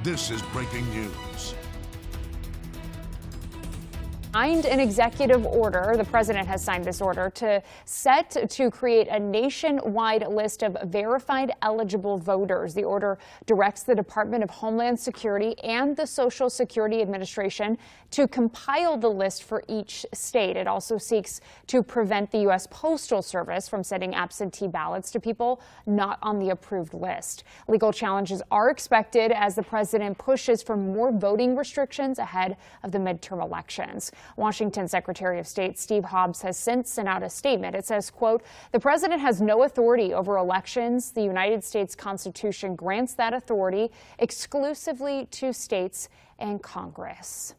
This is breaking news. Signed an executive order. The president has signed this order to create a nationwide list of verified eligible voters. The order directs the Department of Homeland Security and the Social Security Administration to compile the list for each state. It also seeks to prevent the U.S. Postal Service from sending absentee ballots to people not on the approved list. Legal challenges are expected as the president pushes for more voting restrictions ahead of the midterm elections. Washington Secretary of State Steve Hobbs has since sent out a statement. It says, quote, "The president has no authority over elections. The United States Constitution grants that authority exclusively to states and Congress."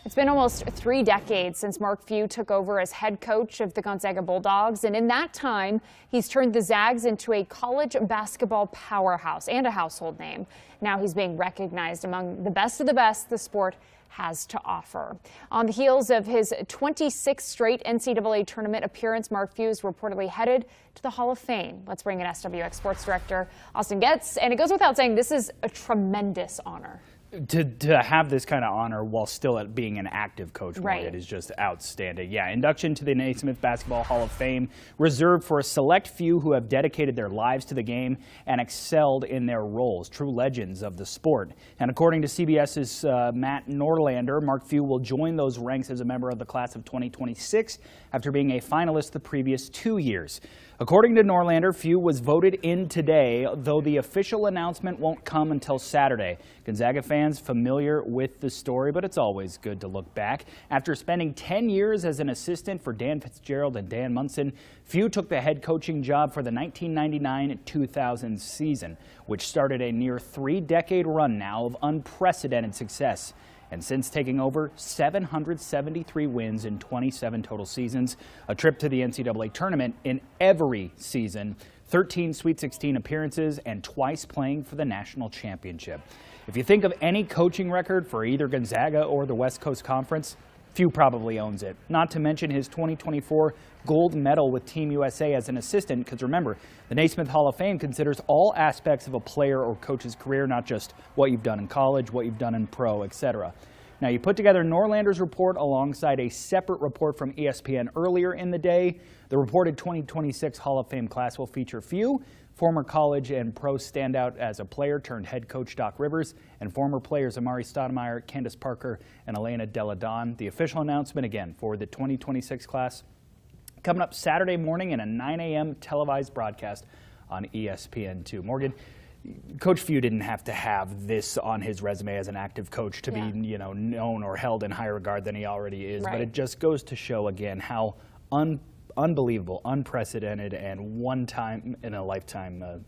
It's been almost 3 decades since Mark Few took over as head coach of the Gonzaga Bulldogs, and in that time, he's turned the Zags into a college basketball powerhouse and a household name. Now he's being recognized among the best of the best the sport has to offer. On the heels of his 26th straight NCAA tournament appearance, Mark Few is reportedly headed to the Hall of Fame. Let's bring in SWX Sports Director Austin Getz, and it goes without saying this is a tremendous honor. To have this kind of honor while still being an active coach, right, it is just outstanding. Yeah, induction to the Naismith Basketball Hall of Fame reserved for a select few who have dedicated their lives to the game and excelled in their roles, true legends of the sport. And according to CBS's Matt Norlander, Mark Few will join those ranks as a member of the class of 2026 after being a finalist the previous 2 years. According to Norlander, Few was voted in today, though the official announcement won't come until Saturday. Gonzaga fans familiar with the story, but it's always good to look back. After spending 10 years as an assistant for Dan Fitzgerald and Dan Munson, Few took the head coaching job for the 1999-2000 season, which started a near 3-decade run now of unprecedented success. And since taking over, 773 wins in 27 total seasons, a trip to the NCAA tournament in every season, 13 Sweet 16 appearances, and twice playing for the national championship. If you think of any coaching record for either Gonzaga or the West Coast Conference, Few probably owns it. Not to mention his 2024 gold medal with Team USA as an assistant, because remember, the Naismith Hall of Fame considers all aspects of a player or coach's career, not just what you've done in college, what you've done in pro, etc. Now, you put together Norlander's report alongside a separate report from ESPN earlier in the day. The reported 2026 Hall of Fame class will feature Few, former college and pro standout as a player turned head coach Doc Rivers, and former players Amari Stoudemire, Candace Parker, and Elena Delle Donne. The official announcement, again, for the 2026 class coming up Saturday morning in a 9 a.m. televised broadcast on ESPN2. Morgan, Coach Few didn't have to have this on his resume as an active coach to be, known or held in higher regard than he already is. Right. But it just goes to show again how unbelievable, unprecedented, and one time in a lifetime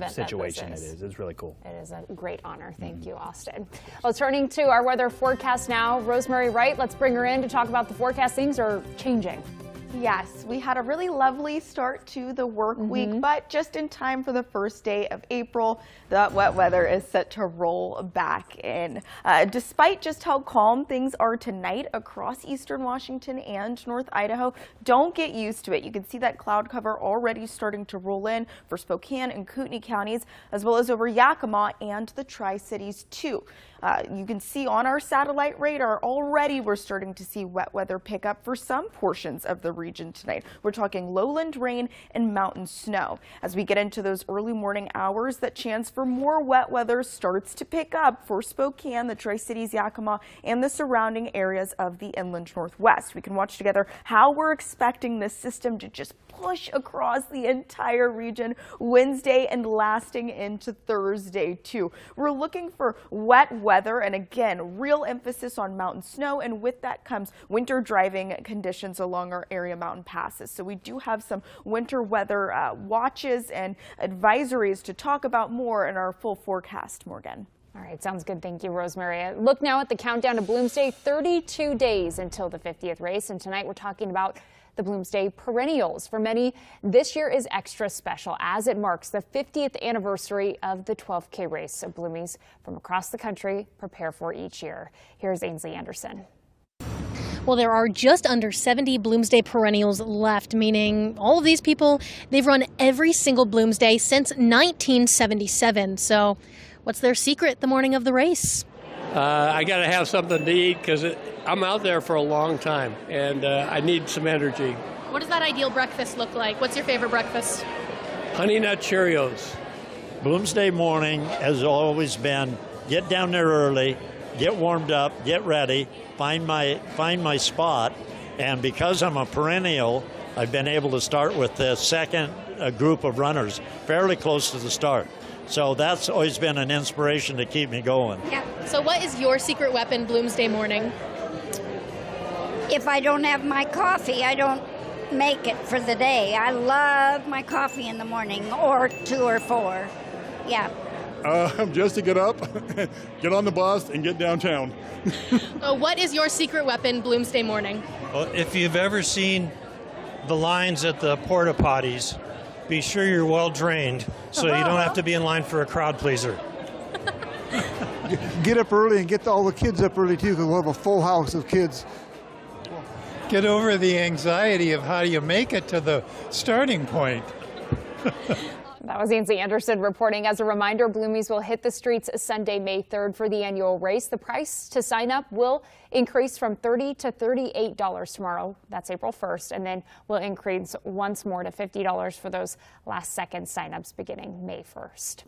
situation it is. It's really cool. It is a great honor. Thank you, Austin. Well, turning to our weather forecast now, Rosemary Wright, let's bring her in to talk about the forecast. Things are changing. Yes, we had a really lovely start to the work week, but just in time for the first day of April, the wet weather is set to roll back in. Despite just how calm things are tonight across eastern Washington and North Idaho, don't get used to it. You can see that cloud cover already starting to roll in for Spokane and Kootenai counties, as well as over Yakima and the Tri-Cities too. You can see on our satellite radar already we're starting to see wet weather pick up for some portions of the region tonight. We're talking lowland rain and mountain snow. As we get into those early morning hours, that chance for more wet weather starts to pick up for Spokane, the Tri-Cities, Yakima, and the surrounding areas of the inland Northwest. We can watch together how we're expecting this system to just push across the entire region Wednesday and lasting into Thursday too. We're looking for wet weather, and again, real emphasis on mountain snow, and with that comes winter driving conditions along our area mountain passes. So we do have some winter weather watches and advisories to talk about more in our full forecast, Morgan. All right, sounds good. Thank you, Rosemary. Look now at the countdown to Bloomsday, 32 days until the 50th race, and tonight we're talking about the Bloomsday Perennials. For many, this year is extra special as it marks the 50th anniversary of the 12K race. So Bloomies from across the country prepare for each year. Here's Ainsley Anderson. Well, there are just under 70 Bloomsday Perennials left, meaning all of these people, they've run every single Bloomsday since 1977. So What's their secret the morning of the race? I got to have something to eat because I'm out there for a long time, and I need some energy. What does that ideal breakfast look like? What's your favorite breakfast? Honey Nut Cheerios. Bloomsday morning has always been get down there early, get warmed up, get ready, find my spot, and because I'm a perennial, I've been able to start with the second group of runners fairly close to the start. So that's always been an inspiration to keep me going. Yeah. So what is your secret weapon Bloomsday morning? If I don't have my coffee, I don't make it for the day. I love my coffee in the morning, or 2 or 4. Yeah. Just to get up, get on the bus, and get downtown. What is your secret weapon Bloomsday morning? Well, if you've ever seen the lines at the porta potties, be sure you're well drained so you don't have to be in line for a crowd pleaser. Get up early and get all the kids up early too, because we'll have a full house of kids. Get over the anxiety of how do you make it to the starting point. That was Nancy Anderson reporting. As a reminder, Bloomies will hit the streets Sunday, May 3rd for the annual race. The price to sign up will increase from $30 to $38 tomorrow. That's April 1st, and then will increase once more to $50 for those last-second signups beginning May 1st.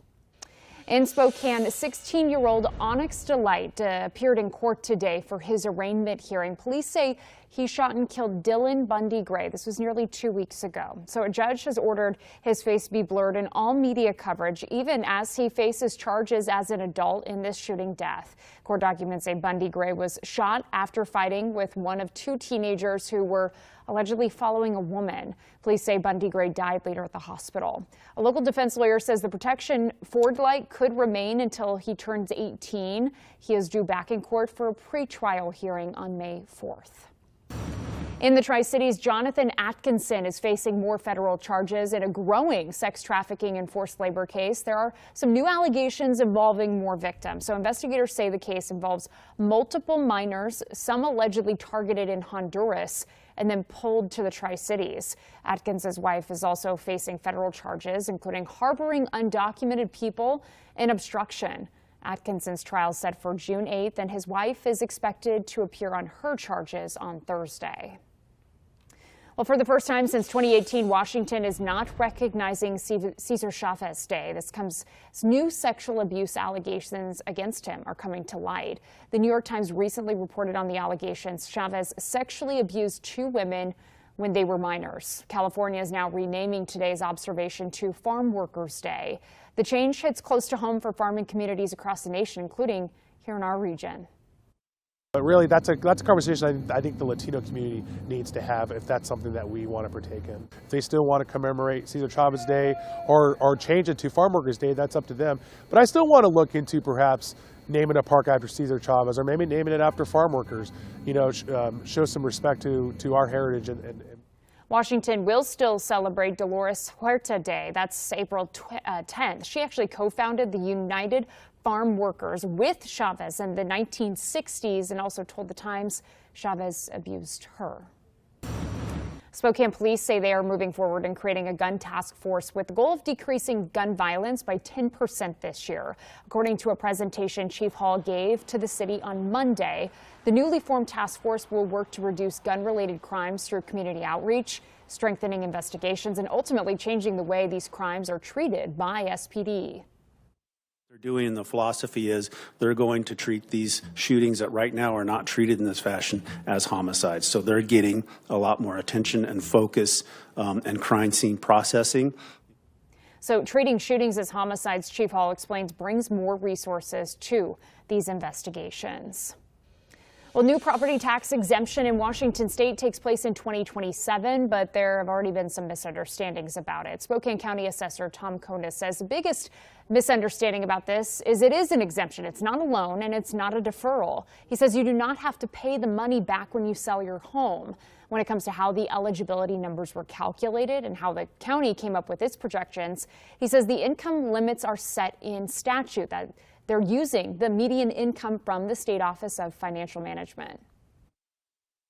In Spokane, 16-year-old Onyx Delight appeared in court today for his arraignment hearing. Police say he shot and killed Dylan Bundy Gray. This was nearly 2 weeks ago. So a judge has ordered his face be blurred in all media coverage, even as he faces charges as an adult in this shooting death. Court documents say Bundy Gray was shot after fighting with one of 2 teenagers who were allegedly following a woman. Police say Bundy Gray died later at the hospital. A local defense lawyer says the protection for Delight could remain until he turns 18. He is due back in court for a pretrial hearing on May 4th. In the Tri-Cities, Jonathan Atkinson is facing more federal charges in a growing sex trafficking and forced labor case. There are some new allegations involving more victims. So investigators say the case involves multiple minors, some allegedly targeted in Honduras and then pulled to the Tri-Cities. Atkinson's wife is also facing federal charges, including harboring undocumented people and obstruction. Atkinson's trial is set for June 8th, and his wife is expected to appear on her charges on Thursday. Well, for the first time since 2018, Washington is not recognizing Cesar Chavez Day. This comes as new sexual abuse allegations against him are coming to light. The New York Times recently reported on the allegations Chavez sexually abused 2 women when they were minors. California is now renaming today's observation to Farm Workers Day. The change hits close to home for farming communities across the nation, including here in our region. But really, that's a conversation I think the Latino community needs to have if that's something that we want to partake in. If they still want to commemorate Cesar Chavez Day or change it to Farm Workers Day, that's up to them. But I still want to look into perhaps naming a park after Cesar Chavez, or maybe naming it after farm workers. You know, show some respect to our heritage. Washington will still celebrate Dolores Huerta Day. That's April 10th. She actually co-founded the United Farm Workers with Chavez in the 1960s and also told the Times Chavez abused her. Spokane police say they are moving forward in creating a gun task force with the goal of decreasing gun violence by 10% this year. According to a presentation Chief Hall gave to the city on Monday, the newly formed task force will work to reduce gun-related crimes through community outreach, strengthening investigations, and ultimately changing the way these crimes are treated by SPD. They're doing, and the philosophy is they're going to treat these shootings that right now are not treated in this fashion as homicides. So they're getting a lot more attention and focus and crime scene processing. So treating shootings as homicides, Chief Hall explains, brings more resources to these investigations. Well, new property tax exemption in Washington state takes place in 2027, but there have already been some misunderstandings about it. Spokane County Assessor Tom Konis says the biggest misunderstanding about this is it is an exemption. It's not a loan and it's not a deferral. He says you do not have to pay the money back when you sell your home. When it comes to how the eligibility numbers were calculated and how the county came up with its projections, he says the income limits are set in statute, that they're using the median income from the State Office of Financial Management.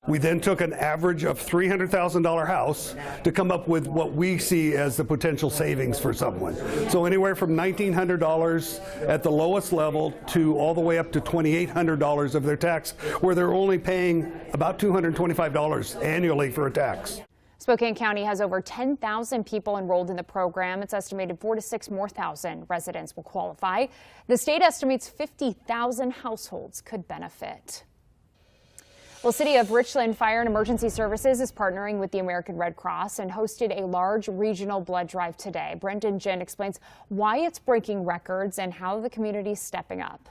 We then took an average of $300,000 house to come up with what we see as the potential savings for someone. So anywhere from $1,900 at the lowest level to all the way up to $2,800 of their tax, where they're only paying about $225 annually for a tax. Spokane County has over 10,000 people enrolled in the program. It's estimated 4,000 to 6,000 more residents will qualify. The state estimates 50,000 households could benefit. Well, City of Richland Fire and Emergency Services is partnering with the American Red Cross and hosted a large regional blood drive today. Brendan Jin explains why it's breaking records and how the community is stepping up.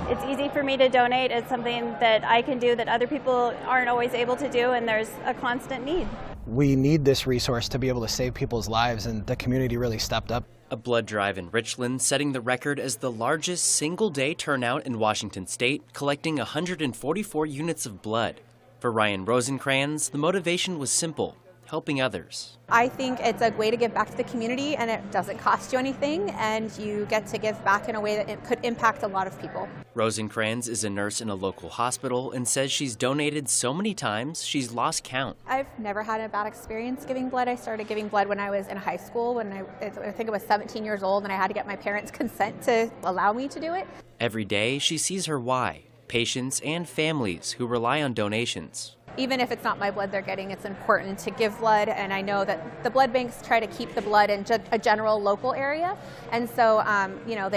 It's easy for me to donate. It's something that I can do that other people aren't always able to do, and there's a constant need. We need this resource to be able to save people's lives, and the community really stepped up. A blood drive in Richland setting the record as the largest single-day turnout in Washington state, collecting 144 units of blood. For Ryan Rosencrans, the motivation was simple: helping others. I think it's a way to give back to the community, and it doesn't cost you anything, and you get to give back in a way that it could impact a lot of people. Rosencrans is a nurse in a local hospital and says she's donated so many times she's lost count. I've never had a bad experience giving blood. I started giving blood when I was in high school, when I think I was 17 years old, and I had to get my parents' consent to allow me to do it. Every day she sees her why: patients and families who rely on donations. Even if it's not my blood they're getting, it's important to give blood, and I know that the blood banks try to keep the blood in a general local area, and so you know,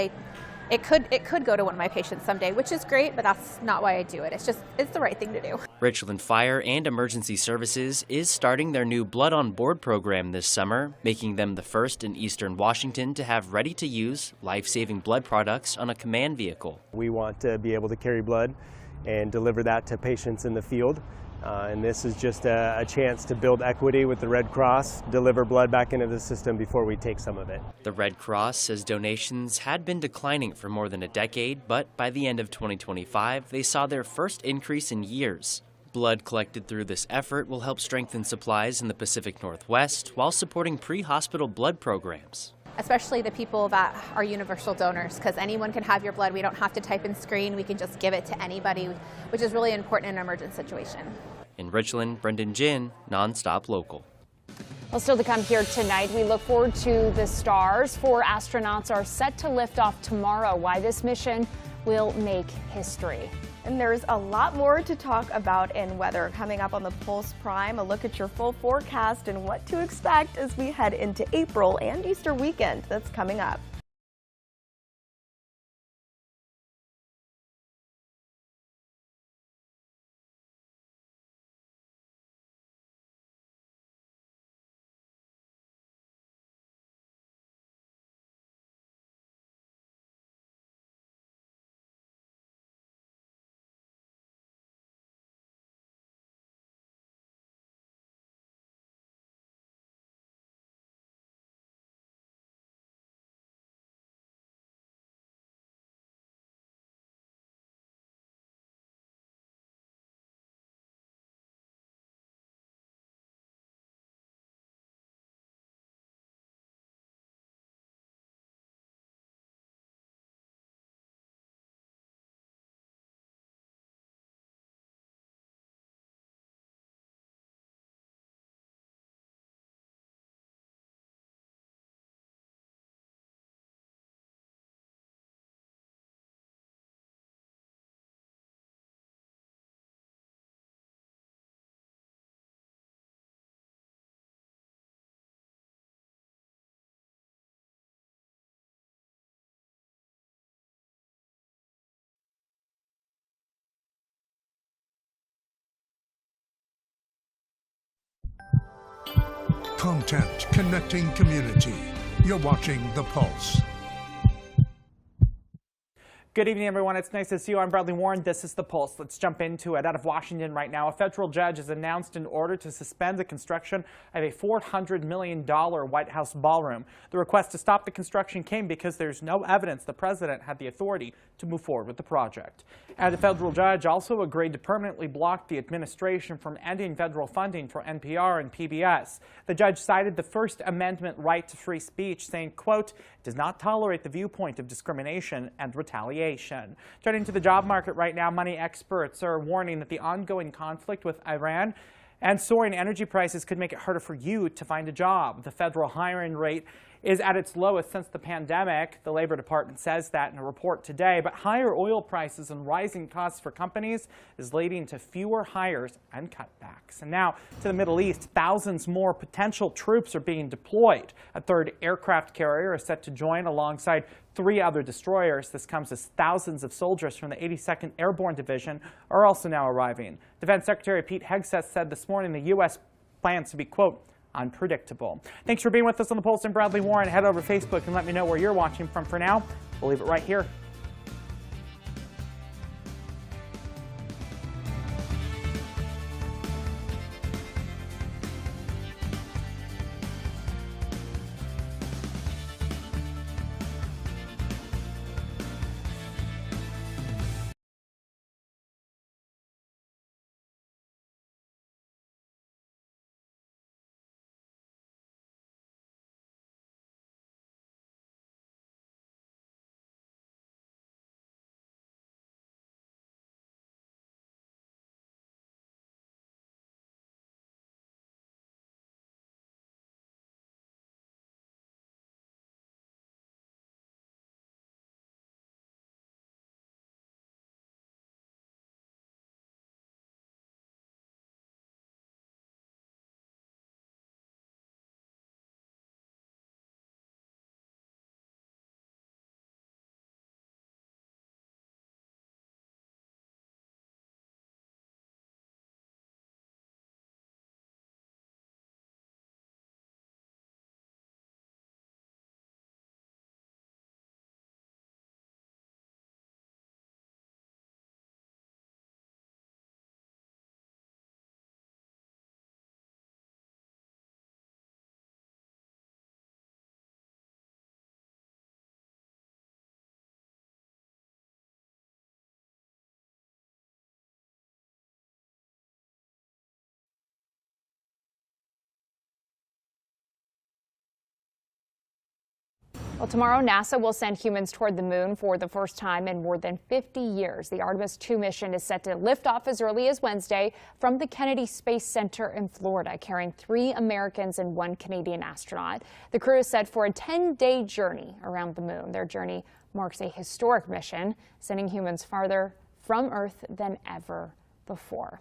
it could go to one of my patients someday, which is great, but that's not why I do it. It's the right thing to do. Richland Fire and Emergency Services is starting their new Blood on Board program this summer, making them the first in eastern Washington to have ready-to-use, life-saving blood products on a command vehicle. We want to be able to carry blood and deliver that to patients in the field. And this is just a chance to build equity with the Red Cross, deliver blood back into the system before we take some of it. The Red Cross says donations had been declining for more than a decade, but by the end of 2025, they saw their first increase in years. Blood collected through this effort will help strengthen supplies in the Pacific Northwest while supporting pre-hospital blood programs. Especially the people that are universal donors, because anyone can have your blood. We don't have to type in screen. We can just give it to anybody, which is really important in an emergent situation. In Richland, Brendan Jin, NonStop Local. Well, still to come here tonight, we look forward to the stars. 4 astronauts are set to lift off tomorrow. Why this mission will make history. And there's a lot more to talk about in weather coming up on the Pulse Prime. A look at your full forecast and what to expect as we head into April and Easter weekend. That's coming up. Content connecting community. You're watching The Pulse. Good evening, everyone. It's nice to see you. I'm Bradley Warren. This is The Pulse. Let's jump into it. Out of Washington right now, a federal judge has announced an order to suspend the construction of a $400 million White House ballroom. The request to stop the construction came because there's no evidence the president had the authority to move forward with the project. And the federal judge also agreed to permanently block the administration from ending federal funding for NPR and PBS. The judge cited the First Amendment right to free speech, saying, quote, does not tolerate the viewpoint of discrimination and retaliation. retaliation. Turning to the job market right now, money experts are warning that the ongoing conflict with Iran and soaring energy prices could make it harder for you to find a job. The federal hiring rate is at its lowest since the pandemic. The Labor Department says that in a report today. But higher oil prices and rising costs for companies is leading to fewer hires and cutbacks. And now to the Middle East, thousands more potential troops are being deployed. A third aircraft carrier is set to join alongside 3 other destroyers. This comes as thousands of soldiers from the 82nd Airborne Division are also now arriving. Defense Secretary Pete Hegseth said this morning the U.S. plans to be, quote, unpredictable. Thanks for being with us on The Pulse. I'm Bradley Warren. Head over to Facebook and let me know where you're watching from. For now, we'll leave it right here. Well, tomorrow, NASA will send humans toward the moon for the first time in more than 50 years. The Artemis II mission is set to lift off as early as Wednesday from the Kennedy Space Center in Florida, carrying 3 Americans and 1 Canadian astronaut. The crew is set for a 10-day journey around the moon. Their journey marks a historic mission, sending humans farther from Earth than ever before.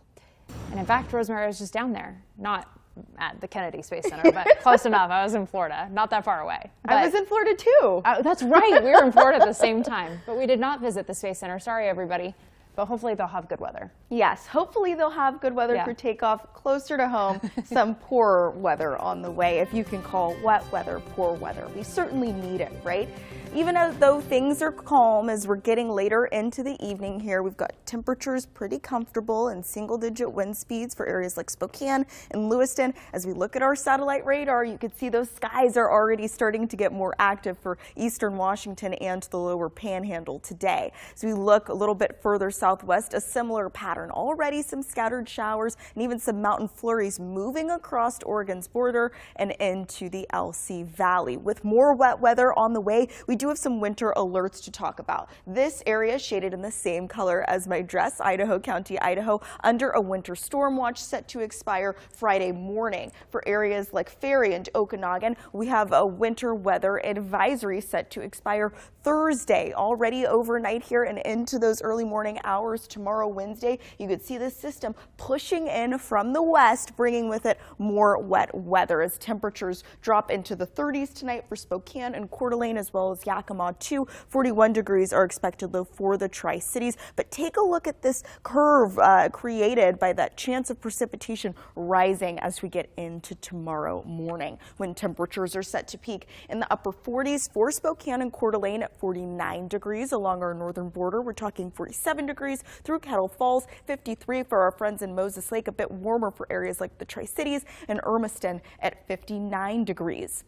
And in fact, Rosemary was just down there, not at the Kennedy Space Center, but close enough. I was in Florida, not that far away. I was in Florida too. That's right. We were in Florida at the same time, but we did not visit the Space Center. Sorry, everybody. But hopefully they'll have good weather. Yes, hopefully they'll have good weather for takeoff. Closer to home, some poor weather on the way, if you can call wet weather poor weather. We certainly need it, right? Even though things are calm as we're getting later into the evening here, we've got temperatures pretty comfortable and single-digit wind speeds for areas like Spokane and Lewiston. As we look at our satellite radar, you can see those skies are already starting to get more active for eastern Washington and the lower panhandle today. As we look a little bit further southwest, a similar pattern. Already some scattered showers and even some mountain flurries moving across Oregon's border and into the LC Valley. With more wet weather on the way, we do have some winter alerts to talk about. This area shaded in the same color as my dress, Idaho County, Idaho, under a winter storm watch set to expire Friday morning. For areas like Ferry and Okanagan, we have a winter weather advisory set to expire Thursday. Already overnight here and into those early morning hours tomorrow, Wednesday, you could see this system pushing in from the west, bringing with it more wet weather as temperatures drop into the 30s tonight for Spokane and Coeur d'Alene, as well as Yakima too. 41 degrees are expected though for the Tri-Cities. But take a look at this curve created by that chance of precipitation rising as we get into tomorrow morning, when temperatures are set to peak in the upper 40s for Spokane and Coeur d'Alene at 49 degrees. Along our northern border, we're talking 47 degrees through Kettle Falls, 53 for our friends in Moses Lake, a bit warmer for areas like the Tri-Cities, and Hermiston at 59 degrees.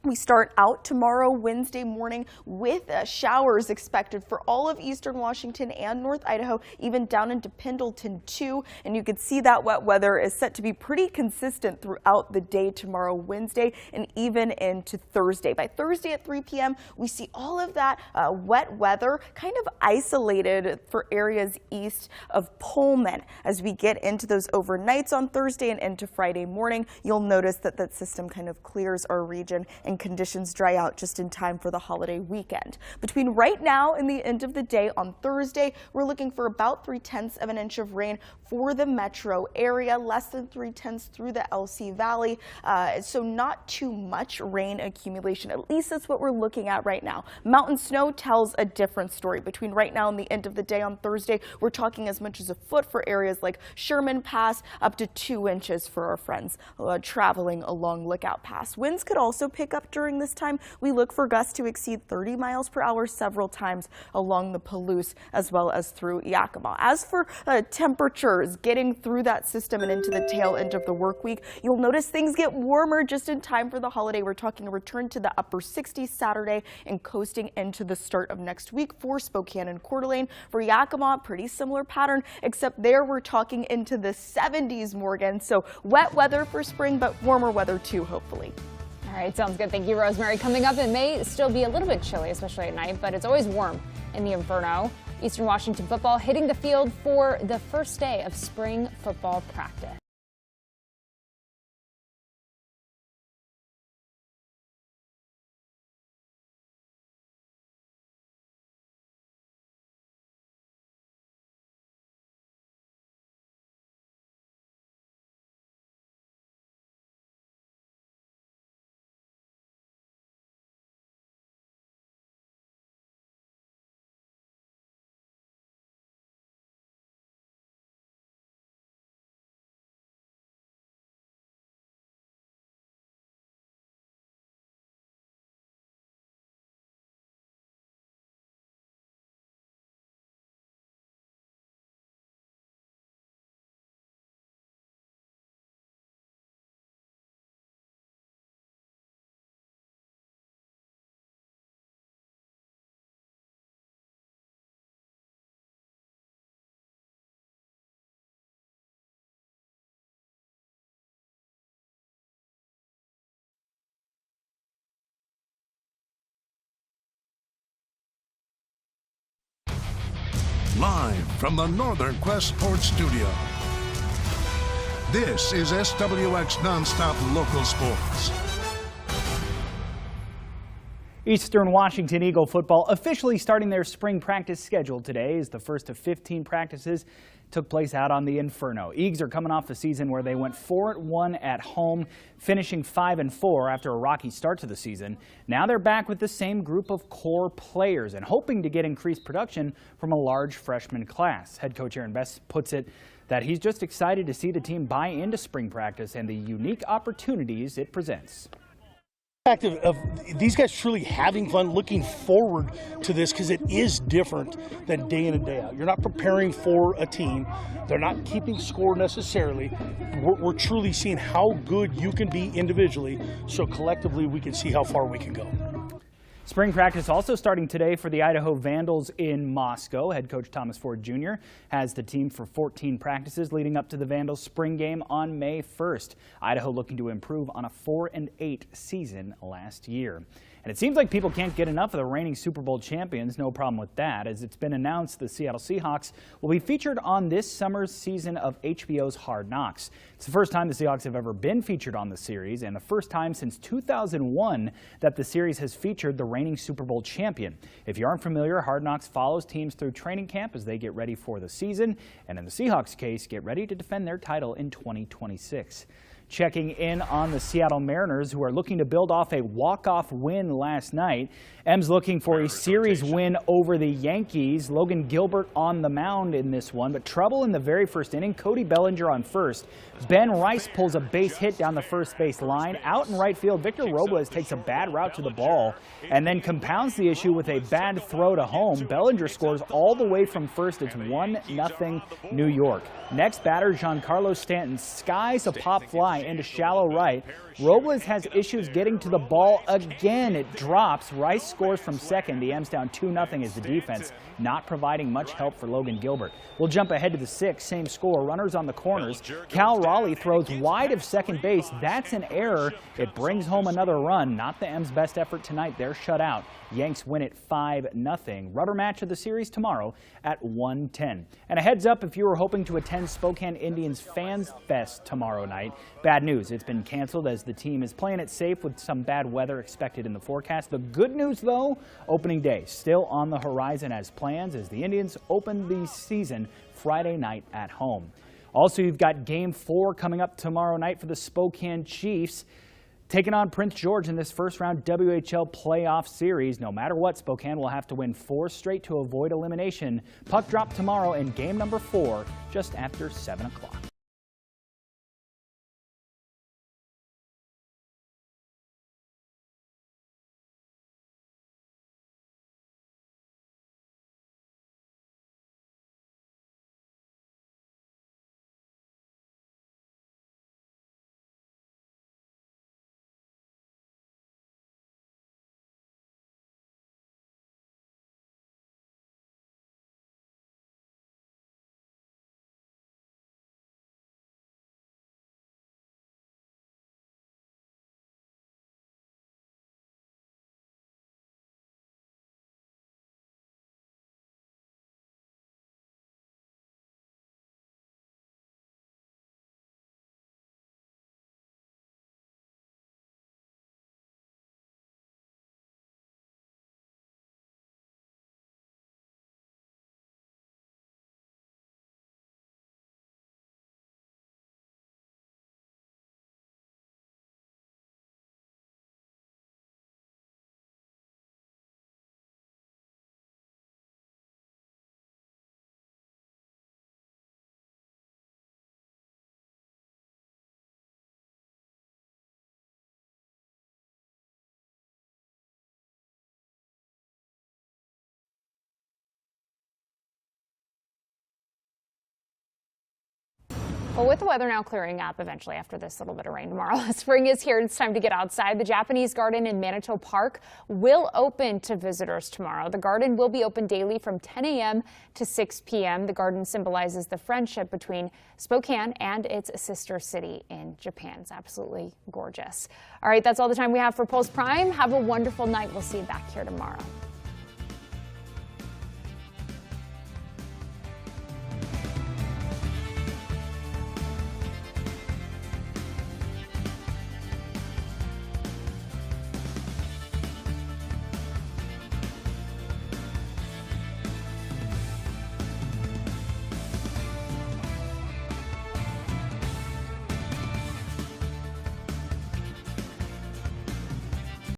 We start out tomorrow, Wednesday morning, with showers expected for all of eastern Washington and North Idaho, even down into Pendleton too. And you can see that wet weather is set to be pretty consistent throughout the day tomorrow, Wednesday, and even into Thursday. By Thursday at 3 p.m., we see all of that wet weather kind of isolated for areas east of Pullman. As we get into those overnights on Thursday and into Friday morning, you'll notice that that system kind of clears our region and conditions dry out just in time for the holiday weekend. Between right now and the end of the day on Thursday, we're looking for about 3/10 of an inch of rain for the metro area, less than 3/10 through the LC Valley. So not too much rain accumulation. At least that's what we're looking at right now. Mountain snow tells a different story. Between right now and the end of the day on Thursday, we're talking as much as a foot for areas like Sherman Pass, up to 2 inches for our friends traveling along Lookout Pass. Winds could also pick up during this time. We look for gusts to exceed 30 miles per hour several times along the Palouse as well as through Yakima. As for temperatures getting through that system and into the tail end of the work week, you'll notice things get warmer just in time for the holiday. We're talking a return to the upper 60s Saturday and coasting into the start of next week for Spokane and Coeur d'Alene. For Yakima, pretty similar pattern, except there we're talking into the 70s, Morgan. So wet weather for spring, but warmer weather too, hopefully. All right, sounds good. Thank you, Rosemary. Coming up, it may still be a little bit chilly, especially at night, but it's always warm in the Inferno. Eastern Washington football hitting the field for the first day of spring football practice. Live from the Northern Quest Sports Studio. This is SWX NonStop Local Sports. Eastern Washington Eagle football officially starting their spring practice schedule today as the first of 15 practices took place out on the Inferno. Eags are coming off a season where they went 4-1 at home, finishing 5-4 after a rocky start to the season. Now they're back with the same group of core players and hoping to get increased production from a large freshman class. Head coach Aaron Best puts it that he's just excited to see the team buy into spring practice and the unique opportunities it presents. Of these guys truly having fun, looking forward to this, because it is different than day in and day out. You're not preparing for a team. They're not keeping score necessarily. We're truly seeing how good you can be individually, so collectively we can see how far we can go. Spring practice also starting today for the Idaho Vandals in Moscow. Head coach Thomas Ford Jr. has the team for 14 practices leading up to the Vandals spring game on May 1st. Idaho looking to improve on a 4-8 season last year. And it seems like people can't get enough of the reigning Super Bowl champions. No problem with that. As it's been announced, the Seattle Seahawks will be featured on this summer's season of HBO's Hard Knocks. It's the first time the Seahawks have ever been featured on the series, and the first time since 2001 that the series has featured the reigning Super Bowl champion. If you aren't familiar, Hard Knocks follows teams through training camp as they get ready for the season, and in the Seahawks case, get ready to defend their title in 2026. Checking in on the Seattle Mariners, who are looking to build off a walk-off win last night. M's looking for a series win over the Yankees. Logan Gilbert on the mound in this one, but trouble in the very first inning. Cody Bellinger on first. Ben Rice pulls a base hit down the first base line. Out in right field, Victor Robles takes a bad route to the ball and then compounds the issue with a bad throw to home. Bellinger scores all the way from first. It's 1-0 New York. Next batter, Giancarlo Stanton skies a pop fly high into shallow right. Robles has issues getting to the ball again. It drops. Rice scores from second. The M's down 2-0 as the defense not providing much help for Logan Gilbert. We'll jump ahead to the 6th. Same score. Runners on the corners. Cal Raleigh throws wide of second base. That's an error. It brings home another run. Not the M's best effort tonight. They're shut out. Yanks win it 5-0. Rubber match of the series tomorrow at 1:10. And a heads up if you were hoping to attend Spokane Indians Fans Fest tomorrow night. Bad news, it's been canceled as the team is playing it safe with some bad weather expected in the forecast. The good news though, opening day still on the horizon as plans as the Indians open the season Friday night at home. Also, you've got Game 4 coming up tomorrow night for the Spokane Chiefs, taking on Prince George in this first-round WHL playoff series. No matter what, Spokane will have to win 4 straight to avoid elimination. Puck drop tomorrow in game number 4, just after 7 o'clock. Well, with the weather now clearing up eventually after this little bit of rain tomorrow, spring is here. It's time to get outside. The Japanese Garden in Manitou Park will open to visitors tomorrow. The garden will be open daily from 10 a.m. to 6 p.m. The garden symbolizes the friendship between Spokane and its sister city in Japan. It's absolutely gorgeous. All right, that's all the time we have for Pulse Prime. Have a wonderful night. We'll see you back here tomorrow.